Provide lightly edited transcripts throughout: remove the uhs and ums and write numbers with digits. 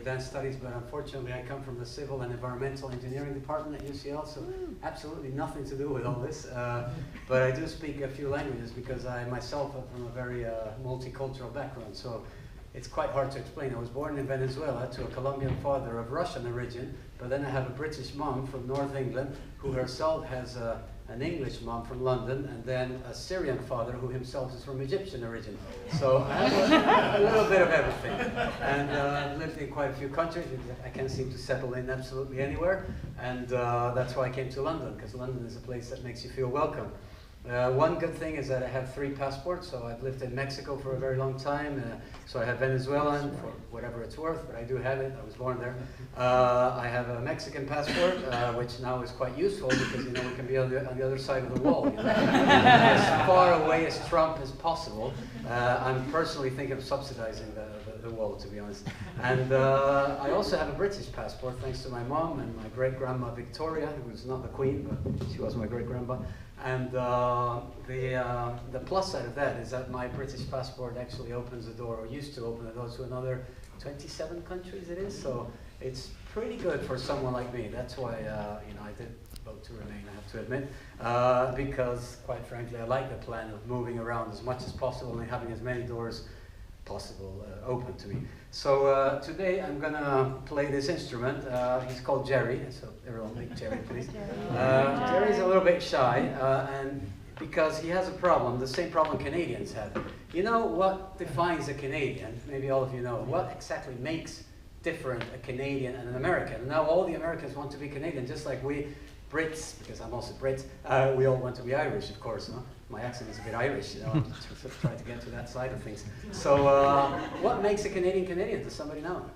advanced studies, but unfortunately I come from the civil and environmental engineering department at UCL, so absolutely nothing to do with all this. But I do speak a few languages because I myself am from a very multicultural background, so it's quite hard to explain. I was born in Venezuela to a Colombian father of Russian origin, but then I have a British mom from North England who herself has an English mom from London, and then a Syrian father who himself is from Egyptian origin. So I have a little bit of everything. And I've lived in quite a few countries. I can't seem to settle in absolutely anywhere. And that's why I came to London, because London is a place that makes you feel welcome. One good thing is that I have 3 passports, so I've lived in Mexico for a very long time, so I have Venezuelan for whatever it's worth, but I do have it, I was born there. I have a Mexican passport, which now is quite useful because, you know, we can be on the other side of the wall, you know? As far away as Trump as possible. I'm personally thinking of subsidizing the wall, to be honest. And I also have a British passport, thanks to my mom and my great-grandma Victoria, who was not the Queen, but she was my great-grandma. And the plus side of that is that my British passport actually opens the door, or used to open the door, to another 27 countries it is. So it's pretty good for someone like me. That's why you know, I did vote to remain, I have to admit, because quite frankly I like the plan of moving around as much as possible and having as many doors possible open to me. So today I'm gonna play this instrument. He's called Jerry, so everyone meet Jerry, please. Jerry's a little bit shy, and because he has a problem, the same problem Canadians have. You know what defines a Canadian? Maybe all of you know. What exactly makes different a Canadian and an American? And now all the Americans want to be Canadian, just like we Brits, because I'm also Brit, we all want to be Irish, of course. No? My accent is a bit Irish, you know, I'm trying to get to that side of things. So what makes a Canadian Canadian? Does somebody know?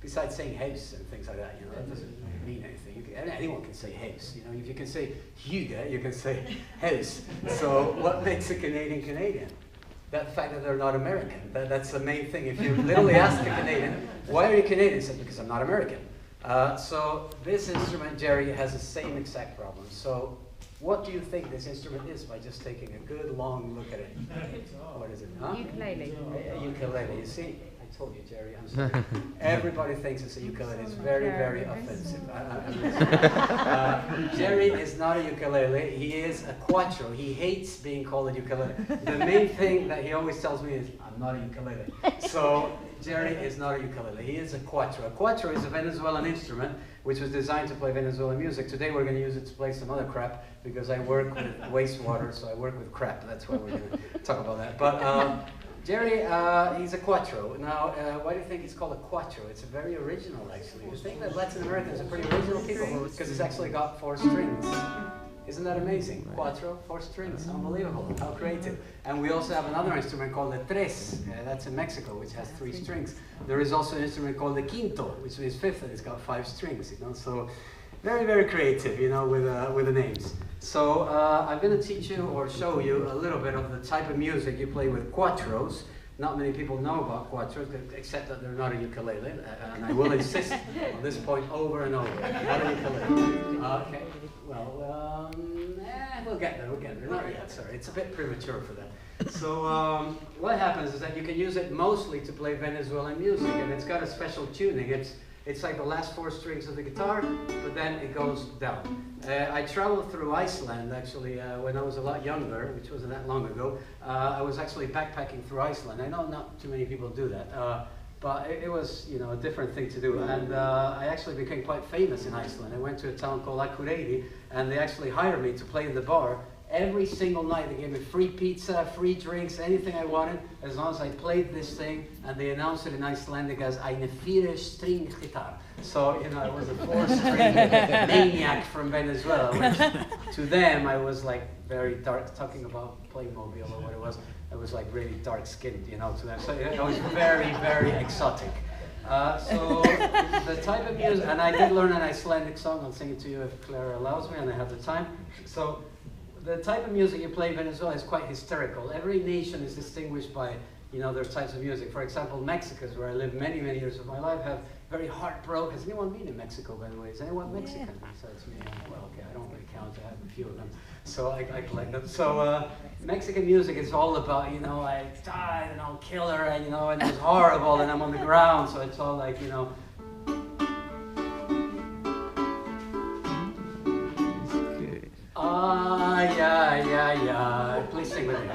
Besides saying house and things like that, you know, that doesn't mean anything. Anyone can say house, you know, if you can say Hugo, you can say house. So what makes a Canadian Canadian? That fact that they're not American, that's the main thing. If you literally ask a Canadian, why are you Canadian? He says, because I'm not American. So this instrument, Jerry, has the same exact problem. So what do you think this instrument is by just taking a good long look at it? What is it? Huh? Ukulele. A ukulele. You see, I told you, Jerry, I'm sorry. Everybody thinks it's a ukulele. It's very, very offensive. Jerry is not a ukulele. He is a quattro. He hates being called a ukulele. The main thing that he always tells me is, I'm not a ukulele. So Jerry is not a ukulele. He is a quattro. A quattro is a Venezuelan instrument which was designed to play Venezuelan music. Today we're going to use it to play some other crap because I work with wastewater, so I work with crap. That's why we're going to talk about that. But Jerry, he's a quattro. Now, why do you think it's called a quattro? It's very original, actually. You think that Latin Americans are pretty original people because it's actually got 4 strings. Isn't that amazing? Quattro, 4 strings, unbelievable, how creative. And we also have another instrument called the tres, that's in Mexico, which has 3 strings. There is also an instrument called the quinto, which is 5th, and it's got 5 strings, you know, so very, very creative, you know, with the names. So I'm going to teach you or show you a little bit of the type of music you play with quattros. Not many people know about quattros, except that they're not a ukulele, and I will insist on this point over and over. Not a ukulele. Okay, well, we'll get there, Not yet, sorry, it's a bit premature for that. So what happens is that you can use it mostly to play Venezuelan music, and it's got a special tuning. It's like the last 4 strings of the guitar, but then it goes down. I traveled through Iceland, actually, when I was a lot younger, which wasn't that long ago. I was actually backpacking through Iceland. I know not too many people do that, but it was, you know, a different thing to do. And I actually became quite famous in Iceland. I went to a town called Akureyri, and they actually hired me to play in the bar. Every single night they gave me free pizza, free drinks, anything I wanted, as long as I played this thing, and they announced it in Icelandic as eine 4-string guitar. So, you know, I was a 4-string maniac from Venezuela, which to them I was like very dark, talking about Playmobil or what it was. I was like really dark skinned, you know, to them. So it was very, very exotic. So the type of music, and I did learn an Icelandic song. I'll sing it to you if Clara allows me and I have the time. So the type of music you play in Venezuela is quite hysterical. Every nation is distinguished by, you know, their types of music. For example, Mexicans, where I lived many, many years of my life, have very heartbroken. Has anyone been in Mexico, by the way? Is anyone Mexican besides me? Well, okay, I don't really count. I have a few of them, so I collect them. So Mexican music is all about, you know, I died and I'll kill her, and, you know, and it's horrible, and I'm on the ground, so it's all like, you know. Ay, ay, ay, ay. Please sing with me.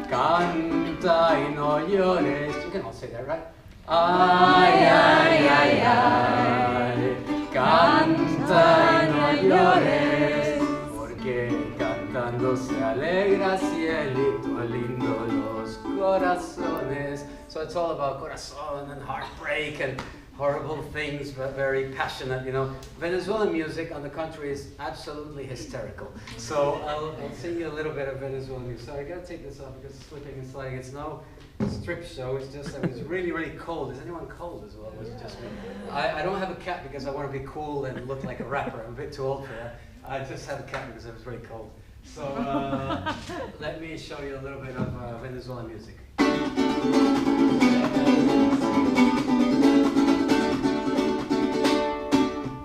Canta y no llores. You can all say that, right? Ay, ay, ay, ay. Canta y no llores. Porque cantando se alegra cielito lindo los corazones. So it's all about corazón and heartbreak and horrible things, but very passionate, you know. Venezuelan music, on the contrary, is absolutely hysterical. So I'll sing you a little bit of Venezuelan music. So I gotta take this off because it's slipping and sliding. It's no strip show, it's just that it was really, really cold. Is anyone cold as well? Was it just me? I don't have a cap because I want to be cool and look like a rapper. I'm a bit too old for that. I just have a cap because it was really cold. So let me show you a little bit of Venezuelan music.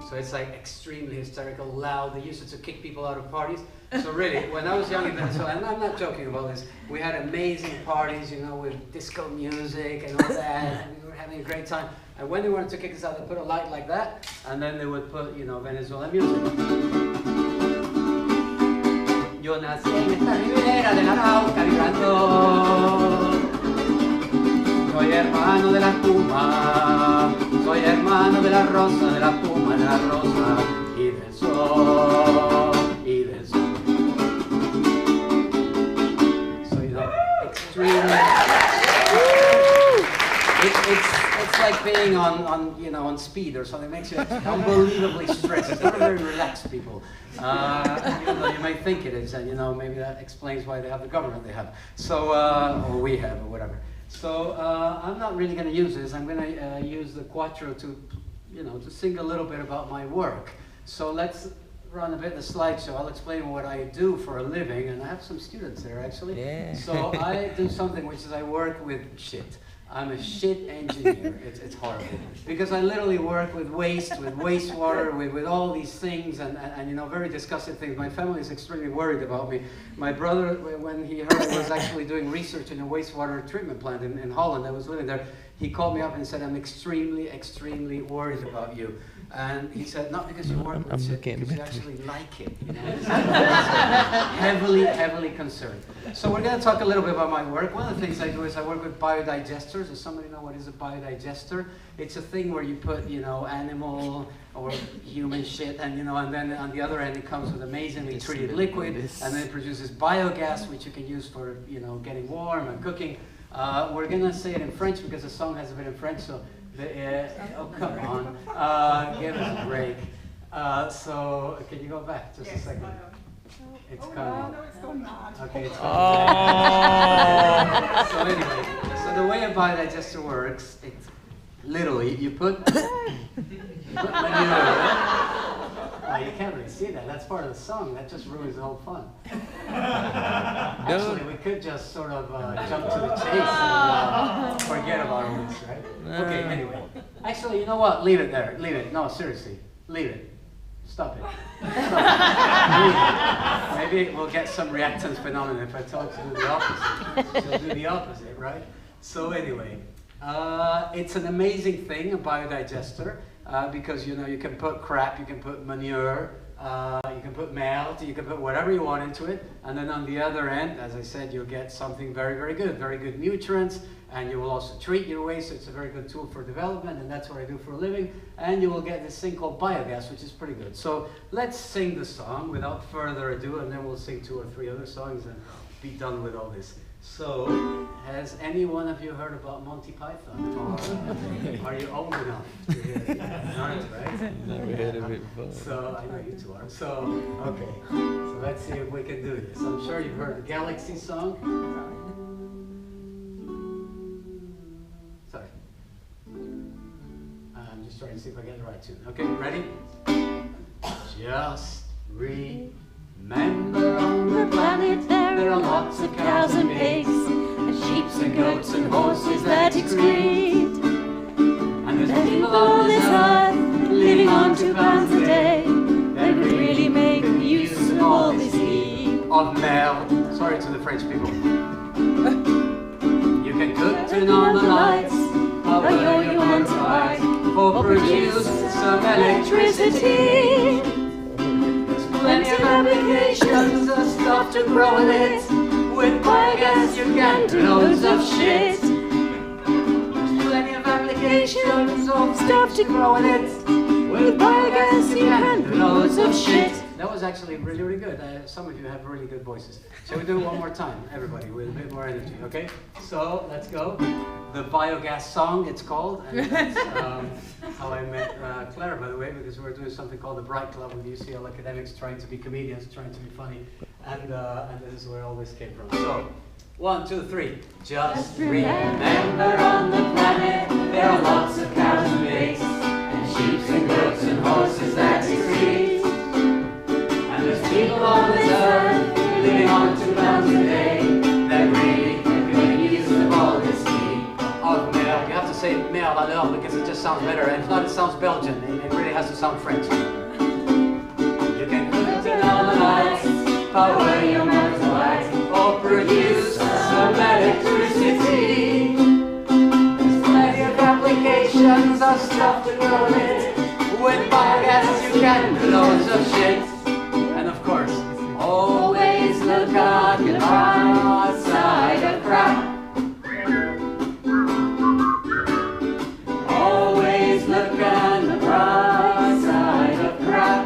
So it's like extremely hysterical, loud. They used it to kick people out of parties. So really, when I was young in Venezuela, and I'm not joking about this, we had amazing parties, you know, with disco music and all that, and we were having a great time. And when they wanted to kick us out, they put a light like that, and then they would put, you know, Venezuelan music. Yo nací en esta ribera de la Arauca vibrando. Soy hermano de la espuma, soy hermano de la rosa, de la espuma, de la rosa y del sol, y del sol. So, you know, extremely. It's like being on you know, on speed or something. It makes you unbelievably stressed. It's not very relaxed, people. Even though you may think it is, and you know, maybe that explains why they have the government they have. So, or we have, or whatever. So I'm not really going to use this. I'm going to use the quattro to, you know, to sing a little bit about my work. So let's run a bit of the slideshow. I'll explain what I do for a living, and I have some students there actually. Yeah. So I do something which is I work with shit. I'm a shit engineer. It's horrible. Because I literally work with waste, with wastewater, with all these things, and you know, very disgusting things. My family is extremely worried about me. My brother, when he heard I was actually doing research in a wastewater treatment plant in Holland, I was living there, he called me up and said, I'm extremely, extremely worried about you. And he said, not because you work with shit, because you actually like it. You know? Heavily, heavily concerned. So we're going to talk a little bit about my work. One of the things I do is I work with biodigesters. Does somebody know what is a biodigester? It's a thing where you put, you know, animal or human shit, and you know, and then on the other end it comes with amazingly treated liquid, and then it produces biogas, which you can use for, you know, getting warm and cooking. We're going to say it in French because the song has a bit in French, so oh, come on, give us a break. So, can you go back just a second? It's coming. No, it's still not. Okay, it's coming. So anyway, so the way a biodigester works, it's literally, you put manure. Oh, you can't really see that. That's part of the song. That just ruins the whole fun. Actually, we could just sort of jump to the chase and forget about all this, right? Okay, anyway. Actually, you know what? Leave it there. Leave it. No, seriously. Leave it. Stop it. Stop it. Maybe we'll get some reactance phenomenon if I tell it to do the opposite. She'll do the opposite, right? So anyway, it's an amazing thing, a biodigester. Because, you know, you can put crap, you can put manure, you can put melt, you can put whatever you want into it, and then on the other end, as I said, you'll get something very, very good nutrients, and you will also treat your waste, so it's a very good tool for development, and that's what I do for a living, and you will get this thing called biogas, which is pretty good. So let's sing the song without further ado, and then we'll sing 2 or 3 other songs and be done with all this. So, has any one of you heard about Monty Python? Or are you old enough to hear it? Not, right? Never heard of it before. So, I know you two are. So, okay. So let's see if we can do this. I'm sure you've heard the Galaxy song. Sorry. I'm just trying to see if I get the right tune. Okay, ready? Just remember on the planet there are lots of cows and pigs, and sheep and goats and horses that excrete. And there's people on this earth living on £2 a day that could really make use of all this heat. of merde. Sorry to the French people. You can cook, turn on the lights, power your motorbike, or produce some electricity. There's plenty of applications of stuff to grow in it. With biogas you can do loads of shit. There's plenty of applications of stuff to grow in it. With biogas you can do loads of shit. That was actually really, really good. Some of you have really good voices. Shall we do it one more time, everybody, with a bit more energy, okay? So, let's go. The Biogas Song, it's called. And that's how I met Claire, by the way, because we're doing something called the Bright Club with UCL academics, trying to be comedians, trying to be funny. And this is where all this came from. So, 1, 2, 3. Just remember on the planet there are lots of cows and pigs, and sheep and goats and horses that we feed. There's people on this earth living on 2 pounds a day that really can make use of all this heat of merde. You have to say merde alors because it just sounds better. And if not, it sounds Belgian. It really has to sound French. You can cook, turn on the lights, power your motorbike, or produce some electricity. There's plenty of applications of stuff to grow it. With biogas you can do loads of shit. Of course, always look on the bright side of crap. Always look on the bright side of crap.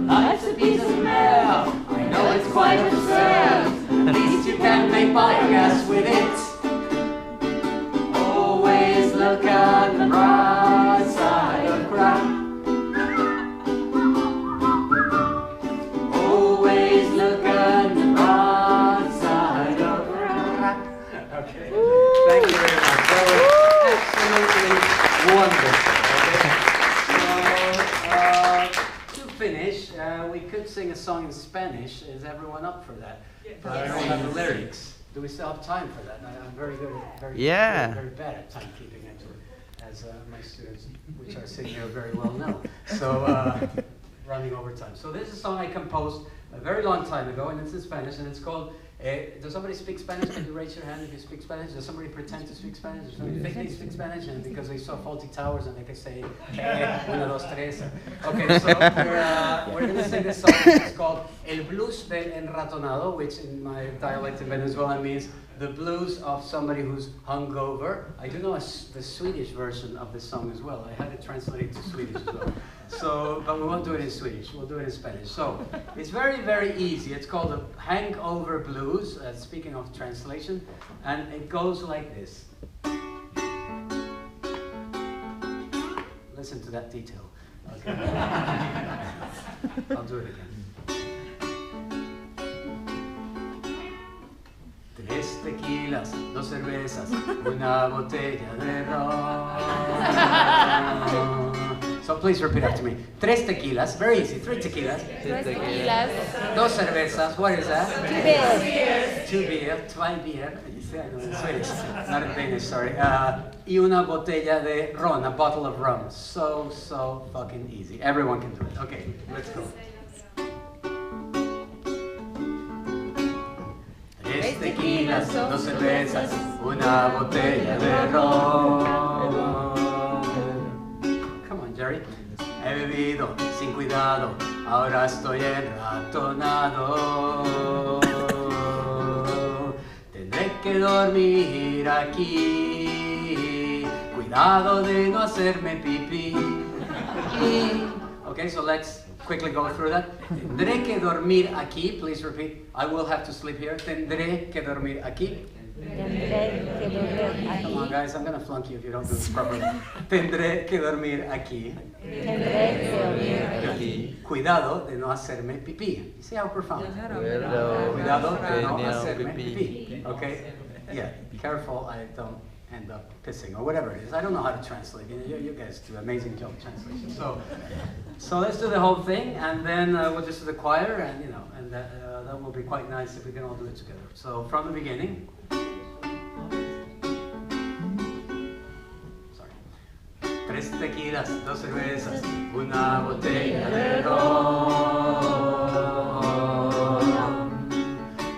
Life's a piece of merde. I know it's quite absurd. At least you can make biogas with it. Always look on the bright side of crap. We could sing a song in Spanish. Is everyone up for that? Yes. But I don't have the lyrics. Do we still have time for that? I'm very good at very bad at timekeeping, actually, as my students, which are sitting here, very well know. So running over time. So this is a song I composed a very long time ago, and it's in Spanish, and it's called. Does somebody speak Spanish? Can you raise your hand if you speak Spanish? Does somebody pretend to speak Spanish? Does somebody think they speak Spanish? And because they saw faulty towers and they can say, una, dos, tres. Okay, so we're going to sing this song. It's called El Blues del Enratonado, which in my dialect in Venezuelan means the blues of somebody who's hungover. I do know the Swedish version of this song as well. I had it translated to Swedish as well. So, but we won't do it in Swedish, we'll do it in Spanish. So, it's very, very easy. It's called the Hangover Blues, speaking of translation, and it goes like this. Listen to that detail. Okay. I'll do it again. 3 tequilas, 2 cervezas, una botella de ron. So please repeat after me. 3 tequilas, very easy. 3 tequilas. 3 tequilas. 2 cervezas, what is that? 2 beers. 2 beer, 2 beer. In Swedish, not in Danish, sorry. Y una botella de ron, a bottle of rum. So fucking easy. Everyone can do it. Okay, let's go. 3 tequilas, 2 cervezas, una botella de ron. Jerry. He bebido sin cuidado, ahora estoy enratonado. Tendré que dormir aquí, cuidado de no hacerme pipí. Okay, so let's quickly go through that. Tendré que dormir aquí, please repeat. I will have to sleep here. Tendré que dormir aquí. Come on guys, I'm gonna flunk you if you don't do this properly. Tendré que dormir aquí. Cuidado de no hacerme pipí. You see how profound? Cuidado de no hacerme pipí. Okay? Yeah, careful I don't end up pissing or whatever it is. I don't know how to translate. You guys do an amazing job translation. So let's do the whole thing, and then we'll just do the choir, and that will be quite nice if we can all do it together. So from the beginning. 3 tequilas, 2 cervezas, una botella de ron.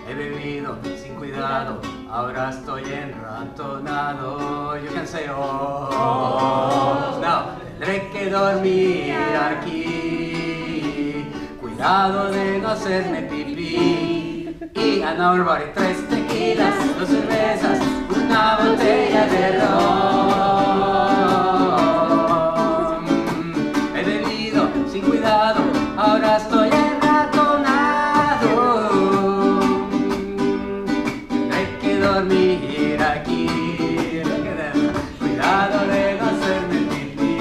He bebido sin cuidado, ahora estoy enratonado. You can say oh. Now, tendré que dormir aquí. Cuidado de no hacerme pipí. Y a now everybody, 3 tequilas, 2 cervezas, una botella de ron. He bebido sin cuidado, ahora estoy enratonado. Tendré que dormir aquí. Cuidado de no hacerme pipí.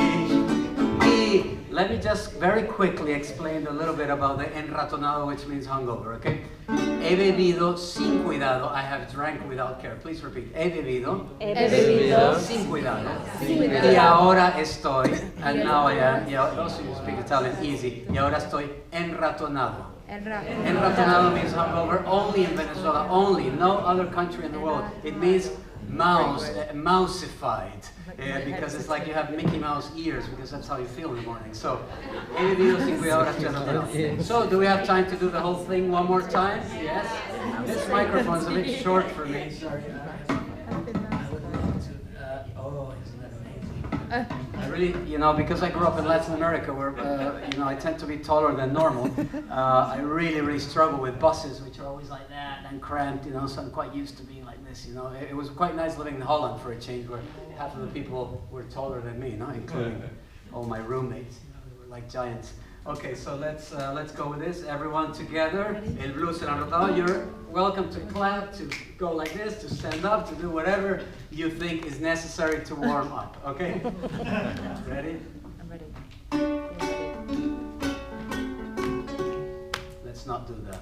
Y let me just very quickly explain a little bit about the enratonado, which means hungover, okay? He bebido sin cuidado. I have drank without care. Please repeat. He bebido sin cuidado. Y ahora estoy, and now I am, also you speak Italian, easy. Y ahora estoy enratonado. Enratonado means hungover only in Venezuela, only, no other country in the world. It means mouseified, because it's like you have Mickey Mouse ears, because that's how you feel in the morning. So, so do we have time to do the whole thing one more time? Yes? This microphone's a bit short for me. Sorry. Oh, isn't that amazing? I really, because I grew up in Latin America, where, I tend to be taller than normal. I really struggle with buses, which are always like that and cramped, so I'm quite used to being like this, It was quite nice living in Holland for a change, where half of the people were taller than me, including all my roommates. They were like giants. Okay, so let's go with this. Everyone together. El blues and enrotado. You're welcome to clap, to go like this, to stand up, to do whatever you think is necessary to warm up. Okay? Ready? I'm ready. Let's not do that.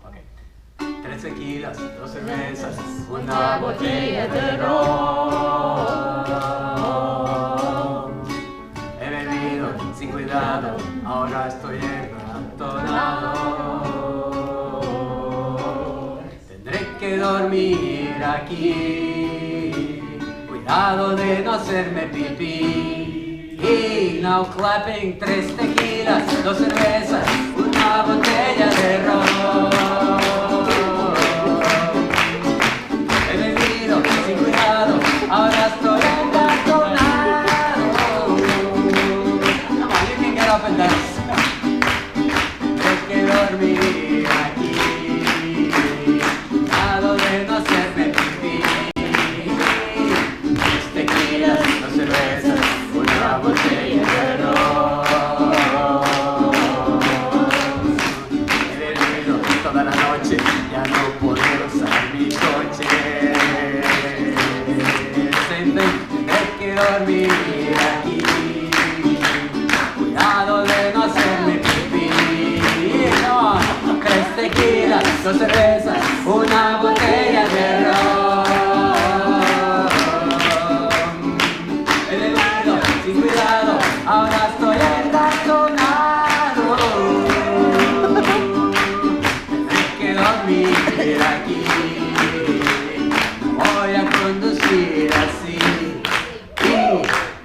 Okay. 3 tequilas, 2 cervezas, una botella de ron. He bebido sin cuidado, ahora estoy enratonado. Tendré que dormir aquí. Cuidado de no hacerme pipí. Y now clapping, 3 tequilas, 2 cervezas, una botella de ron. He bebido sin cuidado, ahora estoy enratonado. Come on, you can get up and dance. Tendré que dormir aquí. Cuidado de no hacerme pipí. 3 tequilas, 2 cervezas, una botella de ron. He bebido toda la noche, ya no podré usar mi coche. Tendré que dormir aquí. Cuidado de no hacerme pipí. No, 3 tequilas, 2 cervezas, una botella de ron. He bebido sin cuidado, ahora estoy enratonado. Tendré que dormir aquí. Voy a conducir así. Y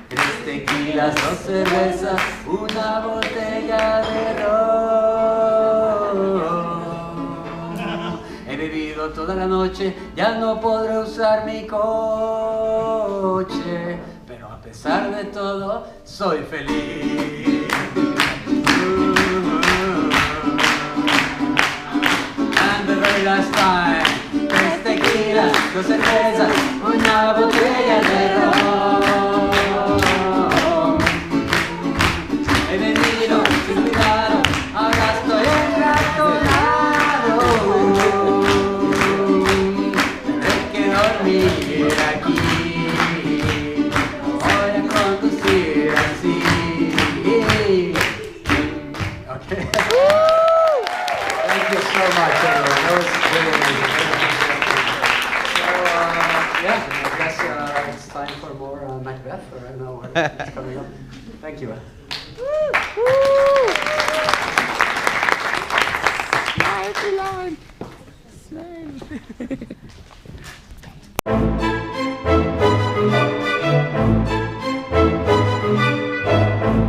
3 tequilas, 2 cervezas, una botella de ron. He bebido toda la noche, ya no podré usar mi coche. Pero a pesar de todo, soy feliz. And the very last time, 3 tequilas, 2 cervezas, una botella de ron. He bebido sin cuidado, ahora estoy enratonado. Tendré que dormir aquí. Voy a conducir así. Okay. Thank you so much, everyone. That was really amazing. So, I guess it's time for more Macbeth, or I don't know what's coming up. Thank you. Smile, Ilan. Smile.